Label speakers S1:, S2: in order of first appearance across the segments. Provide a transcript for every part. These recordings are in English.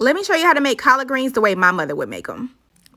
S1: Let me show you how to make collard greens the way my mother would make them.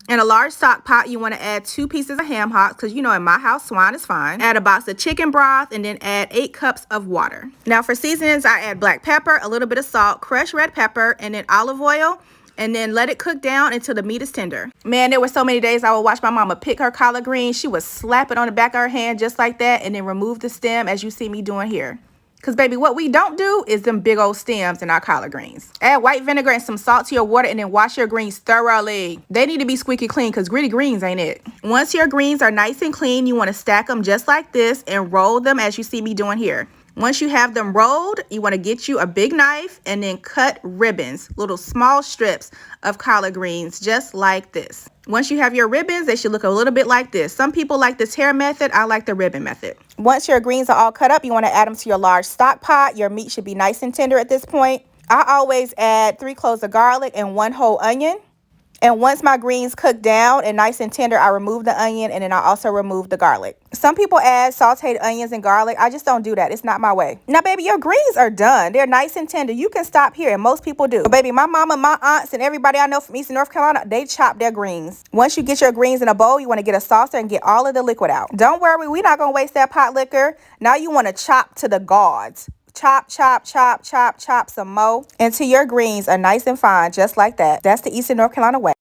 S1: In a large stock pot, you want to add 2 pieces of ham hocks because, you know, in my house, swine is fine. Add a box of chicken broth and then add 8 cups of water. Now for seasonings, I add black pepper, a little bit of salt, crushed red pepper, and then olive oil. And then let it cook down until the meat is tender. Man, there were so many days I would watch my mama pick her collard greens. She would slap it on the back of her hand just like that and then remove the stem as you see me doing here. Because, baby, what we don't do is them big old stems in our collard greens. Add white vinegar and some salt to your water and then wash your greens thoroughly. They need to be squeaky clean because gritty greens ain't it. Once your greens are nice and clean, you want to stack them just like this and roll them as you see me doing here. Once you have them rolled, you want to get you a big knife and then cut ribbons, little small strips of collard greens, just like this. Once you have your ribbons, they should look a little bit like this. Some people like the tear method. I like the ribbon method. Once your greens are all cut up, you want to add them to your large stock pot. Your meat should be nice and tender at this point. I always add 3 cloves of garlic and 1 whole onion. And once my greens cook down and nice and tender, I remove the onion and then I also remove the garlic. Some people add sauteed onions and garlic. I just don't do that. It's not my way. Now, baby, your greens are done. They're nice and tender. You can stop here, and most people do. But, baby, my mama, my aunts, and everybody I know from Eastern North Carolina, they chop their greens. Once you get your greens in a bowl, you want to get a saucer and get all of the liquid out. Don't worry, we're not going to waste that pot liquor. Now you want to chop to the gods. Chop, chop, chop, chop, chop some more until your greens are nice and fine, just like that. That's the Eastern North Carolina way.